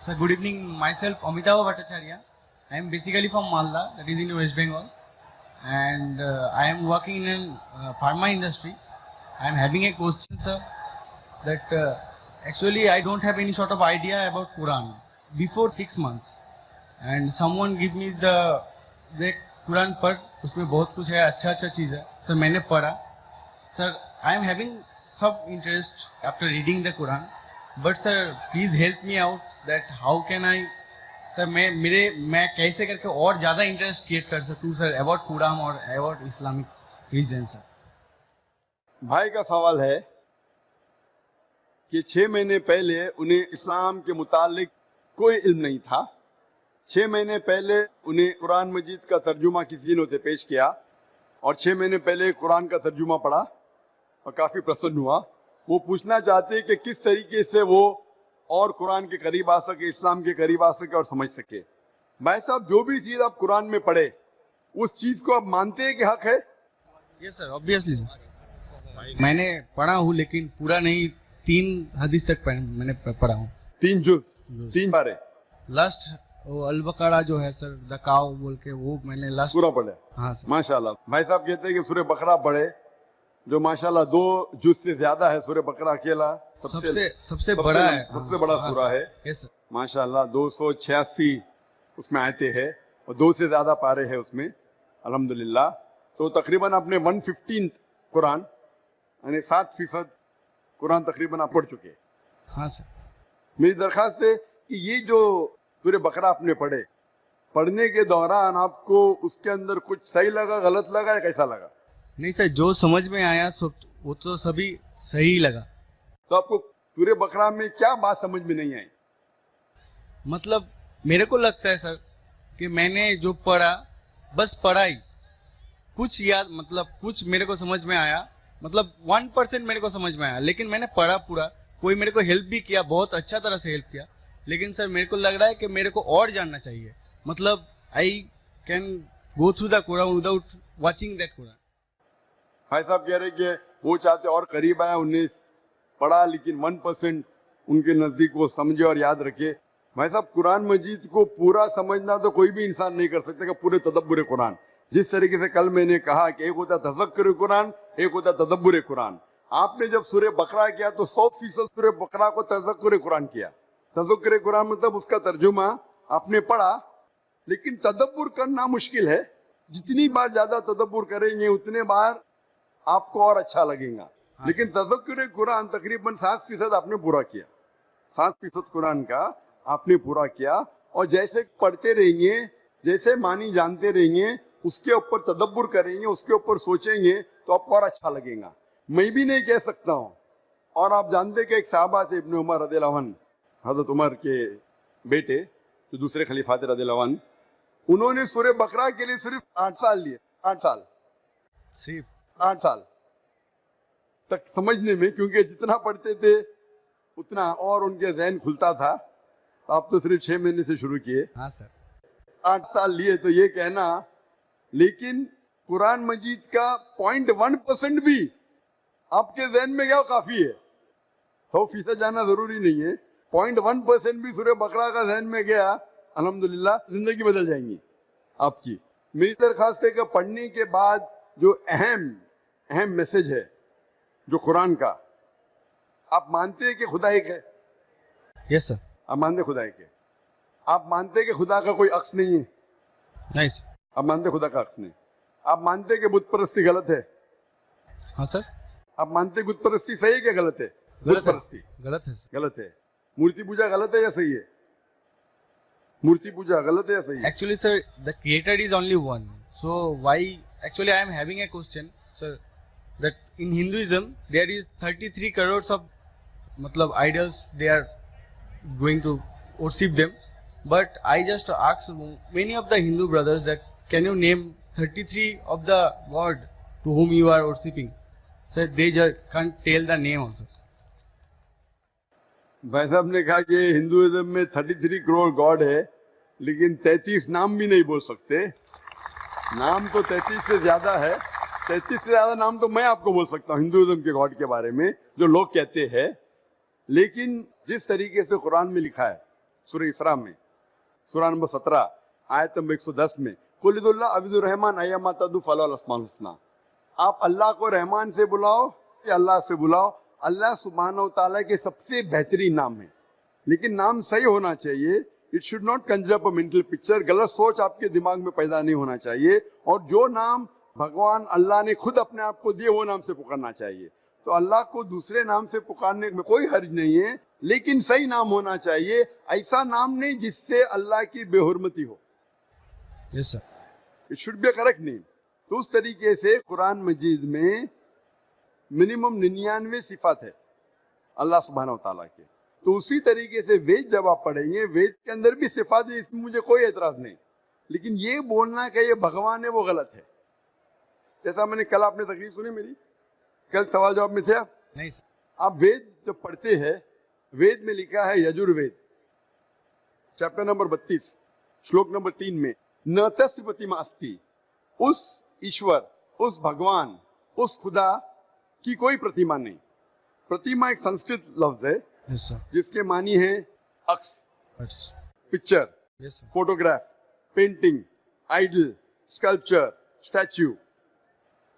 So good evening. Myself Amitabh Bhattacharya. I am basically from Malda, that is in West Bengal, and I am working in pharma industry. I am having a question, sir, that actually I don't have any sort of idea about Quran before 6 months, and someone give me the Quran पढ़ उसमें बहुत कुछ है अच्छा अच्छा चीज़ है sir मैंने पढ़ा सर आई एम हैविंग सब interest after reading the Quran but sir please help me out that how can I sir मैं कैसे करके और ज़्यादा इंटरेस्ट क्रिएट कर सकूँ सर अबाउट कुरान और अबाउट इस्लामिक रीजन सर। भाई का सवाल है कि 6 महीने पहले उन्हें इस्लाम के मुतालिक कोई इल्म नहीं था। 6 महीने पहले उन्हें कुरान मजीद का तर्जुमा किसी ने उसे पेश किया और 6 महीने पहले कुरान का तर्जुमा पढ़ा और काफ़ी प्रसन्न हुआ। वो पूछना चाहते हैं कि किस तरीके से वो और कुरान के करीब आ सके, इस्लाम के करीब आ सके और समझ सके। भाई साहब, जो भी चीज़ आप कुरान में पढ़े उस चीज़ को आप मानते हैं कि हक है? Yes sir, obviously sir. मैंने पढ़ा हूँ लेकिन पूरा नहीं, 3 हदीस तक मैंने पढ़ा हूँ। 3 जुज, 3 बारे लास्ट वो अल बकरा जो है सर, द काव बोल के, वो मैंने लास्ट पूरा पढ़े। हाँ सर। माशाल्लाह। भाई साहब कहते हैं कि सूरह बकरा पढ़े, जो माशाल्लाह 2 जुज से ज्यादा है। सूरह बकरा अकेला सबसे बड़ा है, सबसे बड़ा सूरा है। Yes sir. माशाल्लाह 286 उसमें आयते हैं और 2 से ज्यादा पारे हैं उसमें, अल्हम्दुलिल्लाह। तो तकरीबन आपने 115 कुरान यानी 7% कुरान तकरीबन आप पढ़ चुके हैं। हाँ सर। मेरी दरखास्त है कि ये जो सूरह बकरा आपने पढ़ने के दौरान आपको उसके अंदर कुछ सही लगा, गलत लगा या कैसा लगा? नहीं सर, जो समझ में आया वो तो सभी सही लगा। तो आपको सूरह बकरा में क्या बात समझ में नहीं आई? मतलब मेरे को लगता है सर कि मैंने जो पढ़ा बस पढ़ा ही, कुछ याद, मतलब कुछ मेरे को समझ में आया, मतलब 1% मेरे को समझ में आया, लेकिन मैंने पढ़ा पूरा। कोई मेरे को हेल्प भी किया, बहुत अच्छा तरह से हेल्प किया, लेकिन सर मेरे को लग रहा है कि मेरे को और जानना चाहिए। मतलब I can go through the Quran without watching that Quran. भाई साहब कह रहे कि वो चाहते और करीब आया, 19 पढ़ा लेकिन 1% उनके नजदीक वो समझे और याद रखे। भाई साहब, कुरान मजीद को पूरा समझना तो कोई भी इंसान नहीं कर सकता कि पूरे तदब्बुर कुरान। जिस तरीके से कल मैंने कहा कि एक होता तज़क्कुर कुरान, एक होता तदब्बुर कुरान। आपने जब सूरह बकरा किया तो 100% सूरह बकरा को तज़क्कुर कुरान किया। तज़क्कुर कुरान मतलब उसका तर्जुमा आपने पढ़ा, लेकिन तदब्बुर करना मुश्किल है। जितनी बार ज्यादा तदब्बुर करेंगे उतने बार आपको और अच्छा लगेगा। लेकिन तज़क्कुर कुरान तकरीबन 7% आपने पूरा किया। 7% कुरान का आपने पूरा किया और जैसे पढ़ते रहेंगे, जैसे मानी जानते रहेंगे, उसके ऊपर तदब्बुर करेंगे, उसके ऊपर सोचेंगे तो आपको और अच्छा लगेगा। मैं भी नहीं कह सकता हूँ। और आप जानते कि एक साहबा थे इब्न उमर रज़ियल्लाहु अन्हु, हजरत उमर के बेटे जो दूसरे खलीफा थे रज़ियल्लाहु अन्हु, उन्होंने सूरह बकरा के लिए सिर्फ 8 साल लिए। 8 साल, सिर्फ 8 साल तक समझने में, क्योंकि जितना पढ़ते थे उतना और उनके ज़हन खुलता था। तो आप तो सिर्फ 6 महीने से शुरू किए। हाँ सर। 8 साल लिए तो ये कहना, लेकिन कुरान मजीद का 0.1% भी आपके ज़हन में क्या काफी है। 100% जाना जरूरी नहीं है। 0.1% भी सूरह बकरा का ज़हन में गया, अल्हम्दुलिल्लाह जिंदगी बदल जाएंगी आपकी। मेरी दरखास्त है कि पढ़ने के बाद जो अहम मैसेज है जो कुरान का, आप मानते हैं कि खुदा एक है? Yes sir. आप मानते खुदा एक है? आप मानते कि खुदा का कोई अक्स नहीं है? नहीं सर। आप मानते खुदा का अक्स नहीं? आप मानते कि बुत परस्ती गलत है? हाँ सर। आप मानते बुत परस्ती सही है क्या गलत है? बुत परस्ती गलत है सर। गलत है। मूर्ति पूजा गलत है या सही है? मूर्ति पूजा गलत है या सही है? Actually, sir, the creator is only one. So why? Actually, I am having a question, sir. That in Hinduism there is 33 crores of, matlab, idols. They are going to worship them. But I just ask many of the Hindu brothers that can you name 33 of the god to whom you are worshipping? Sir, they just can't tell the name also. भाई साहब ने कहा कि Hinduism में 33 crore God है, लेकिन 33 नाम भी नहीं बोल सकते। नाम तो 33 से ज्यादा है। 33 से ज्यादा नाम तो मैं आपको बोल सकता हूँ हिंदुइज्म के गॉड के बारे में, जो लोग कहते हैं। लेकिन जिस तरीके से कुरान में लिखा है सूरह इसरा में, सूरह नंबर 17 आयत नंबर 110 में, कुलिदुल्ला अबिदुर रहमान अय्यमा तदु फलाल अस्माउल हुस्ना। आप अल्लाह को रहमान से बुलाओ कि अल्लाह से बुलाओ, अल्लाह सुब्हानहू व तआला के सबसे बेहतरीन नाम है, लेकिन नाम सही होना चाहिए। It should not Kanjar up a mental picture, गलत सोच आपके दिमाग में पैदा नहीं होना चाहिए। और जो नाम भगवान अल्लाह ने खुद अपने आप को दिए वो नाम से पुकारना चाहिए। तो अल्लाह को दूसरे नाम से पुकारने में कोई हर्ज नहीं है, लेकिन सही नाम होना चाहिए। ऐसा नाम नहीं जिससे अल्लाह की बेहुरमती हो। Yes sir. It should be a correct name. तो उस तरीके से कुरान मजीद में मिनिमम 99 सिफात है अल्लाह सुब्हानहू व तआला के। तो उसी तरीके से वेद जब आप पढ़ेंगे, वेद के अंदर भी सिफात है, इसमें मुझे कोई एतराज नहीं, लेकिन ये बोलना कि ये भगवान है वो गलत है। जैसा मैंने कल, आपने तकरीर सुनी मेरी, कल सवाल जवाब में थे आप? नहीं सर। आप वेद जब पढ़ते हैं, वेद में लिखा है यजुर्वेद चैप्टर नंबर 32 श्लोक नंबर 3 में, न तस्य प्रतिमा अस्ति, उस ईश्वर, उस भगवान, उस खुदा की कोई प्रतिमा नहीं। प्रतिमा एक संस्कृत लफ्ज है यस सर। जिसके मानी है अक्स, yes picture, yes sir. Photograph, painting, idol, sculpture, statue.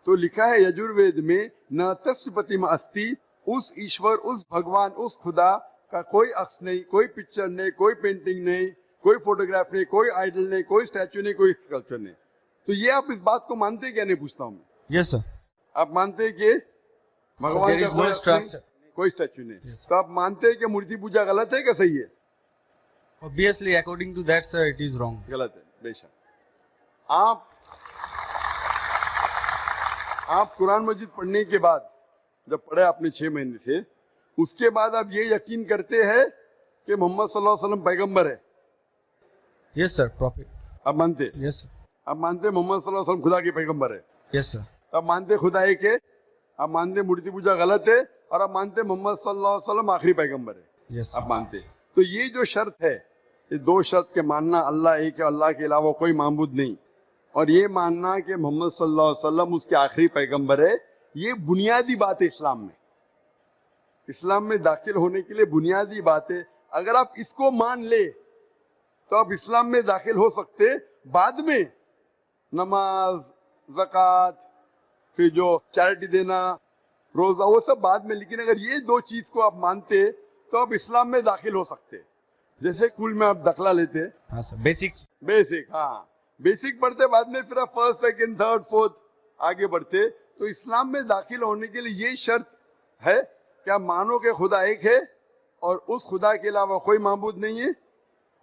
तो लिखा है यजुर्वेद में, न तस्य प्रतिमा अस्ति, उस ईश्वर, उस भगवान, उस खुदा का कोई अक्स नहीं, कोई पिक्चर नहीं, कोई पेंटिंग नहीं, कोई फोटोग्राफ नहीं, कोई आइडल नहीं, कोई स्टैच्यू नहीं, कोई स्कल्पचर नहीं। तो ये आप इस बात को मानते हैं क्या? नहीं पूछता हूं मैं। Yes sir. आप मानते हैं कि भगवान का कोई स्ट्रक्चर, कोई स्टैच्यू नहीं? Yes, तो आप मानते हैं कि मूर्ति पूजा गलत है क्या सही है? Obviously according to that sir it is wrong. गलत है बेशक। आप कुरान मजीद पढ़ने के बाद, जब पढ़े आपने 6 महीने से, उसके बाद आप ये यकीन करते हैं कि मोहम्मद सल्लल्लाहु अलैहि वसल्लम पैगंबर है? Yes sir. प्रॉफिट। आप मानते हैं? Yes sir. आप मानते हैं मोहम्मद सल्लल्लाहु अलैहि वसल्लम खुदा के पैगंबर है? Yes sir. आप मानते हैं खुदा एक है? आप मानते हैं मूर्ति पूजा गलत है? और आप मानते हैं मोहम्मद सल्लल्लाहु अलैहि वसल्लम आखिरी पैगंबर है? यस आप मानते हैं? तो ये जो शर्त है, ये 2 शर्त के मानना, अल्लाह एक है, अल्लाह के अलावा कोई माबूद नहीं, और ये मानना कि मोहम्मद सल्लल्लाहु अलैहि वसल्लम उसके आखिरी पैगंबर है, ये बुनियादी बात है इस्लाम में। इस्लाम में दाखिल होने के लिए बुनियादी बात है। अगर आप इसको मान ले तो आप इस्लाम में दाखिल हो सकते। बाद में नमाज, ज़कात, फिर जो चैरिटी देना, रोजा, वो सब बाद में, लेकिन अगर ये 2 चीज को आप मानते तो आप इस्लाम में दाखिल हो सकते। जैसे स्कूल में आप दाखिला लेते, हाँ सर, बेसिक, हाँ बेसिक पढ़ते, बाद में फिर आप 1st, 2nd, 3rd, 4th आगे बढ़ते। तो इस्लाम में दाखिल होने के लिए ये शर्त है कि आप मानो कि खुदा एक है और उस खुदा के अलावा कोई माबूद नहीं है,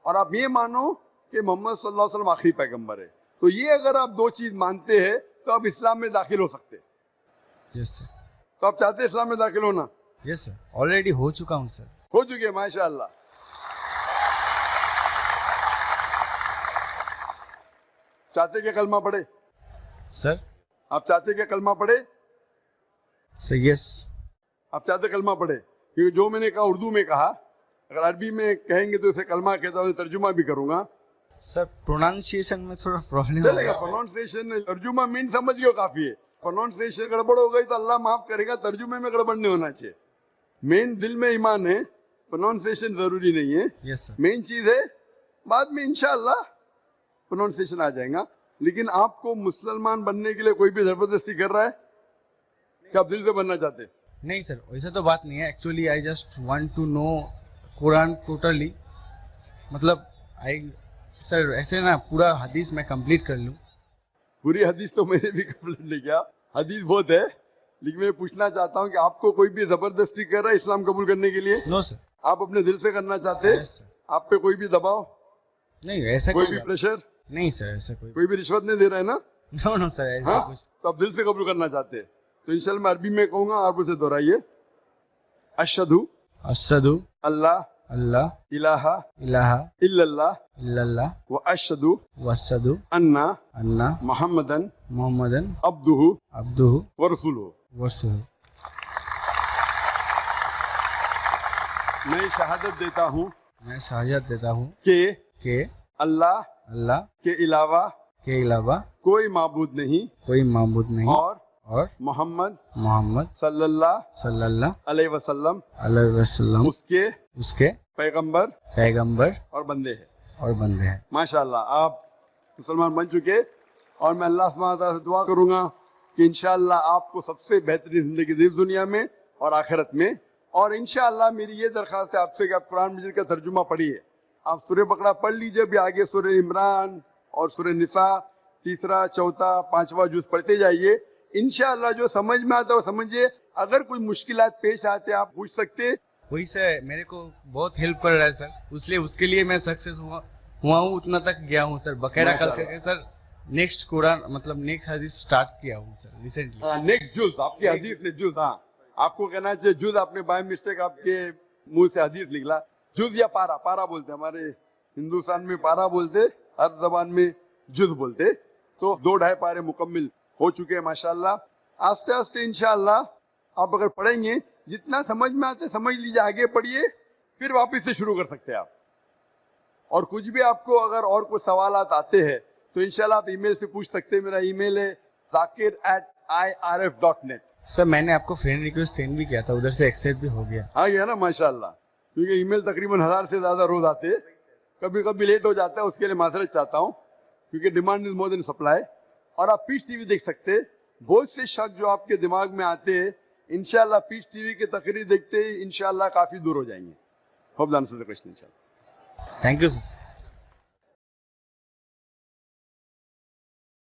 और आप ये मानो कि मोहम्मद सल्लल्लाहु अलैहि वसल्लम आखिरी पैगंबर है। तो ये अगर आप 2 चीज मानते हैं तो आप इस्लाम में दाखिल हो सकते। Yes sir. तो आप चाहते हैं इस्लाम में दाखिल होना? यस सर, ऑलरेडी हो चुका हूँ सर। हो चुके, माशाअल्लाह। चाहते क्या कलमा पढ़े सर? आप चाहते क्या कलमा पढ़े सर? यस। आप चाहते कलमा पढ़े? क्योंकि जो मैंने कहा उर्दू में कहा, अगर अरबी में कहेंगे तो इसे कलमा कहता हूँ, तर्जुमा भी करूंगा। सर प्रोनाउंसिएशन में थोड़ा प्रॉब्लम चलेगा, प्रोनाउंसिएशन, तर्जुमा मीन समझ गए काफी है। प्रोनाउंसिएशन गड़बड़ हो गई तो अल्लाह माफ करेगा, तर्जुमे में गड़बड़ नहीं होना चाहिए। मेन दिल में ईमान है, प्रोनाउंसिएशन जरूरी नहीं है। Yes sir. मेन चीज है, बाद में इंशाअल्लाह प्रोनाउंसिएशन आ जाएगा। लेकिन आपको मुसलमान बनने के लिए कोई भी जबरदस्ती कर रहा है कि आप दिल से बनना चाहते हैं? नहीं सर, वैसा तो बात नहीं है। Actually I just want to know Quran totally, मतलब सर ऐसे ना पूरा हदीस मैं कंप्लीट कर लूँ। पूरी हदीस तो मैंने भी कंप्लीट नहीं किया, हदीस बहुत है, लेकिन मैं पूछना चाहता हूँ कि आपको कोई भी जबरदस्ती कर रहा है इस्लाम कबूल करने के लिए? No sir. आप अपने दिल से करना चाहते हैं? Yes sir. आप पे कोई भी दबाव नहीं, ऐसा कोई भी प्रेशर नहीं सर, ऐसा कोई भी रिश्वत नहीं दे रहा है ना? नो सर, ऐसा हाँ? कुछ। तो आप दिल से कबूल करना चाहते हैं तो इंशाल्लाह मैं अरबी में कहूंगा, आप उसे दोहराइए। अशहदु अशहदु अल्लाह अल्लाह इलाहा इलाहा इल्लल्लाह इल्लल्लाह व अशहदु व अशहदु अन्ना अन्ना मुहम्मदन मुहम्मदन अब्दुहु अब्दुहु व रसूलुहु। व रसूलुहु। मैं शहादत देता हूँ मैं शहादत देता हूँ कि अल्लाह के अलावा कोई माबूद नहीं कोई माबूद नहीं और मोहम्मद मोहम्मद सल्लल्लाहु सल्लल्लाहु अलैहि वसल्लम अलैहि वसल्लम उसके पैगंबर पैगंबर और बंदे हैं। और बंदे हैं। माशाल्लाह, आप मुसलमान बन चुके और मैं अल्लाह सुब्हानहू व तआला से दुआ करूंगा कि इंशाअल्लाह आपको सबसे बेहतरीन जिंदगी दे इस दुनिया में और आखिरत में। और इंशाअल्लाह मेरी ये दरख्वास्त है आपसे कि आप कुरान मजीद का तर्जुमा पढ़िए। आप सूरह बकरा पढ़ लीजिए, भी आगे सूरह इमरान और सूरह निसा तीसरा चौथा पांचवा जुज पढ़ते जाइए। इंशाअल्लाह जो समझ में आता है वो समझिए। अगर कोई मुश्किलात पेश आते आप पूछ सकते। वही सर मेरे को बहुत हेल्प कर रहा है सर, इसलिए उसके लिए मैं सक्सेस हुआ हूँ, उतना तक गया हूँ सर। बकायदा कल करके सर नेक्स्ट कुरान मतलब नेक्स्ट हदीस स्टार्ट किया हूँ सर रिसेंटली। हाँ, नेक्स्ट जुज आपकी हदीस ने जुज, हाँ आपको कहना चाहिए जुज, आपने बाय मिस्टेक आपके मुंह से हदीस निकला। जुज या पारा, पारा बोलते हमारे हिंदुस्तान में, पारा बोलते, हर जबान में जुज बोलते। तो 2-2.5 पारे मुकम्मिल हो चुके हैं माशाल्लाह। आस्ते आस्ते इंशाअल्लाह आप अगर पढ़ेंगे, जितना समझ में आते समझ लीजिए, आगे पढ़िए, फिर वापस से शुरू कर सकते हैं आप। और कुछ भी आपको अगर और कुछ सवालात आते हैं तो इंशाल्लाह आप ईमेल से पूछ सकते हैं। मेरा ईमेल है zakir@irf.net। सर मैंने आपको फ्रेंड रिक्वेस्ट सेंड भी किया था, उधर से एक्सेप्ट भी हो गया। आ गया ना माशाल्लाह, क्योंकि ईमेल तकरीबन 1000 से ज्यादा रोज आते हैं, कभी कभी लेट हो जाता है, उसके लिए माजरत चाहता हूँ, क्योंकि demand is more than supply. और आप पीस टीवी देख सकते हैं। बहुत से शक जो आपके दिमाग में आते हैं इंशाल्लाह पीस टीवी की तकरीर देखते ही इंशाल्लाह काफी दूर हो जाएंगे। Hope the answer the question इंशाल्लाह। Thank you sir.